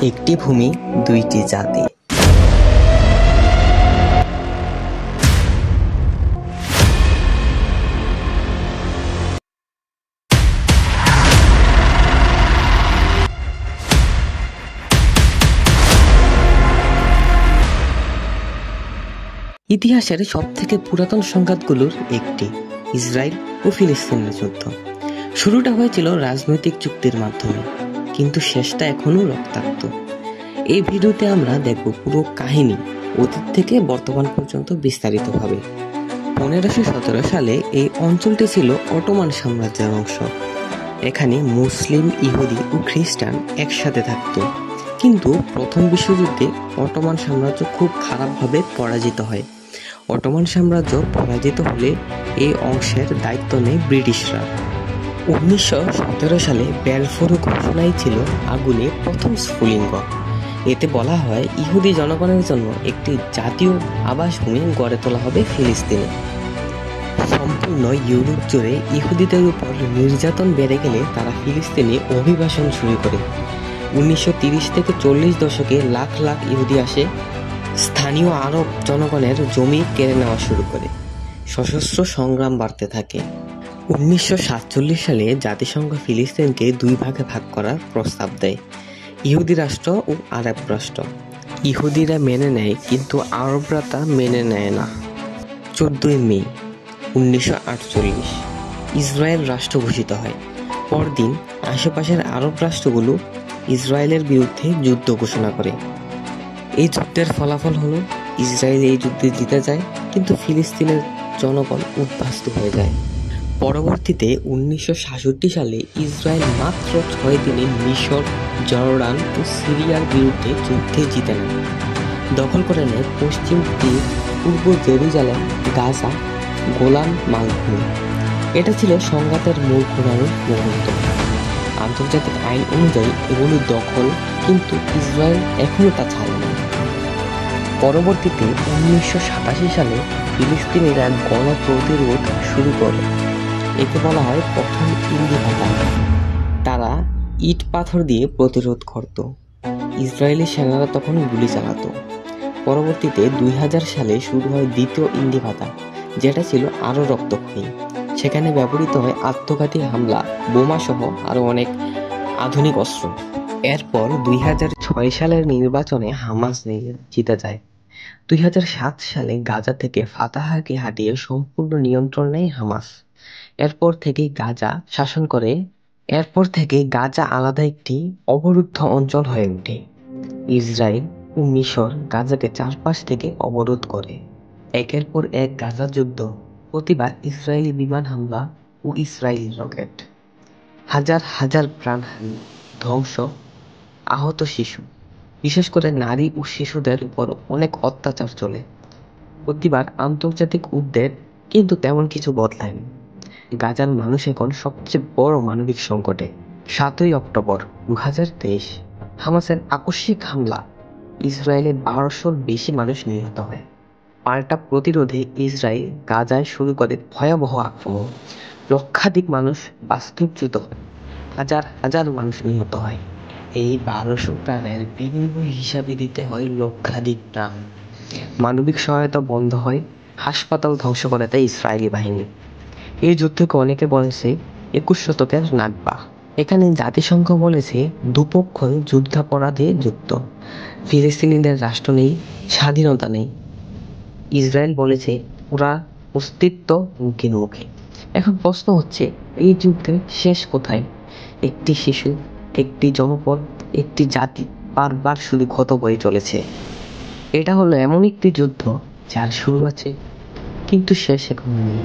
একটি ভূমি, দুইটি জাতি। ইতিহাসের সবথেকে পুরাতন সংঘাতগুলোর একটি ইসরায়েল ও ফিলিস্তিনের যুদ্ধ। শুরুটা হয়েছিল রাজনৈতিক চুক্তির মাধ্যমে, কিন্তু শেষটা এখনো রক্তাক্ত। এই ভিডিওতে আমরা দেখব পুরো কাহিনী অতীত থেকে বর্তমান পর্যন্ত বিস্তারিতভাবে। 1517 সালে এই অঞ্চলটি ছিল অটোমান সাম্রাজ্যের অংশ। এখানে মুসলিম, ইহুদি ও খ্রিস্টান একসাথে থাকত। কিন্তু প্রথম বিশ্বযুদ্ধে অটোমান সাম্রাজ্য খুব খারাপভাবে পরাজিত হয়। অটোমান সাম্রাজ্য পরাজিত হলে এই অংশের দায়িত্ব নেয় ব্রিটিশরা। 1917 সালে ব্যালফোর ঘোষণাই ছিল আগুনে প্রথম স্ফুলিঙ্গ। এতে বলা হয় ইহুদি জনগণের জন্য একটি জাতীয় আবাসভূমি গড়ে তোলা হবে ফিলিস্তিনে। সম্পূর্ণ ইউরোপ জুড়ে ইহুদিদের উপর নির্যাতন বেড়ে গেলে তারা ফিলিস্তিনে অভিবাসন শুরু করে। 1930 থেকে 40 দশকে লাখ লাখ ইহুদি আসে। স্থানীয় আরব জনগণের জমি কেড়ে নেওয়া শুরু করে। সশস্ত্র সংগ্রাম বাড়তে থাকে। 1947 সালে জাতিসংঘ ফিলিস্তিনকে দুই ভাগে ভাগ করার প্রস্তাব দেয়, ইহুদি রাষ্ট্র ও আরব রাষ্ট্র। ইহুদিরা মেনে নেয়, কিন্তু আরবরা তা মেনে নেয় না। 14 মে 1948 ইসরায়েল রাষ্ট্র ঘোষিত হয়। পরদিন আশেপাশের আরব রাষ্ট্রগুলো ইসরায়েলের বিরুদ্ধে যুদ্ধ ঘোষণা করে। এই যুদ্ধের ফলাফল হলো ইসরায়েল এই যুদ্ধে জিতে যায়, কিন্তু ফিলিস্তিনের জনগণ উদ্বাস্তু হয়ে যায়। পরবর্তীতে 1967 সালে ইসরায়েল মাত্র 6 দিনে মিশর, জর্ডান ও সিরিয়ার বিরুদ্ধে যুদ্ধে জিতে নেয়। দখল করে নেয় পশ্চিম তীর, পূর্ব জেরুজালেম, গাজা, গোলান মালভূমি। এটা ছিল সংঘাতের মূল ঘোরানোর মুহূর্ত। আন্তর্জাতিক আইন অনুযায়ী এগুলো দখল, কিন্তু ইসরায়েল এখনও তা ছাড়ে না। পরবর্তীতে 1987 সালে ফিলিস্তিনিরা গণপ্রতিরোধ শুরু করে। একে বলা হয় প্রথম ইন্তিফাদা। তারা ইট পাথর দিয়ে প্রতিরোধ করত। ইসরায়েলি সেনারা তখন গুলি চালাতো। পরবর্তীতে 2000 সালে শুরু হয় দ্বিতীয় ইন্তিফাদা, যেটা ছিল আরও রক্তক্ষয়ী। সেখানে ব্যবহৃত হয় আত্মঘাতী হামলা, বোমা সহ আরও অনেক আধুনিক অস্ত্র। এরপর 2006 সালের নির্বাচনে হামাস জিতে যায়। 2007 সালে গাজা থেকে ফাতাহকে হাটিয়ে সম্পূর্ণ নিয়ন্ত্রণ নেয় হামাস। এরপর থেকে গাজা আলাদা একটি অবরুদ্ধ অঞ্চল হয়ে ওঠে। ইসরায়েল ও মিশর গাজাকে চারপাশ থেকে অবরোধ করে। একের পর এক গাজা যুদ্ধ, প্রতিবার ইসরায়েলি বিমান হামলা ও ইসরায়েলি রকেট। হাজার হাজার প্রাণহানি, ধ্বংস, আহত শিশু, বিশেষ করে নারী ও শিশুদের উপর অনেক অত্যাচার চলে। প্রতিবার আন্তর্জাতিক উদ্বেগ, কিন্তু তেমন কিছু বদলায়নি। গাজার মানুষ এখন সবচেয়ে বড় মানবিক সংকটে। 7 অক্টোবর 2023 হামাসের আকস্মিক হামলা, ইসরায়েলে 1200-র বেশি মানুষ নিহত হয়। পাল্টা প্রতিরোধে ইসরায়েল গাজায় শুরু করে ভয়াবহ আক্রমণ। লক্ষাধিক মানুষ বাস্তুচ্যুত হয়, হাজার হাজার মানুষ নিহত হয়। এই 1200 প্রাণের বিনিময় হিসাবে দিতে হয় লক্ষাধিক প্রাণ। মানবিক সহায়তা বন্ধ হয়, হাসপাতাল ধ্বংস করে দেয় ইসরায়েলি বাহিনী। এই যুদ্ধকে অনেকে বলেছে 21 শতকের নাকবা। এখানে জাতিসংঘ বলেছে দুপক্ষই যুদ্ধাপরাধে যুক্ত। ফিলিস্তিনিদের রাষ্ট্র নেই, স্বাধীনতা নেই। ইসরায়েল বলেছে ওরা অস্তিত্ব হুমকির মুখে। এখন প্রশ্ন হচ্ছে, এই যুদ্ধের শেষ কোথায়? একটি শিশু, একটি জনপদ, একটি জাতি বারবার শুধু ক্ষত বয়ে চলেছে। এটা হলো এমন একটি যুদ্ধ যার শুরু আছে, কিন্তু শেষ এখন নেই।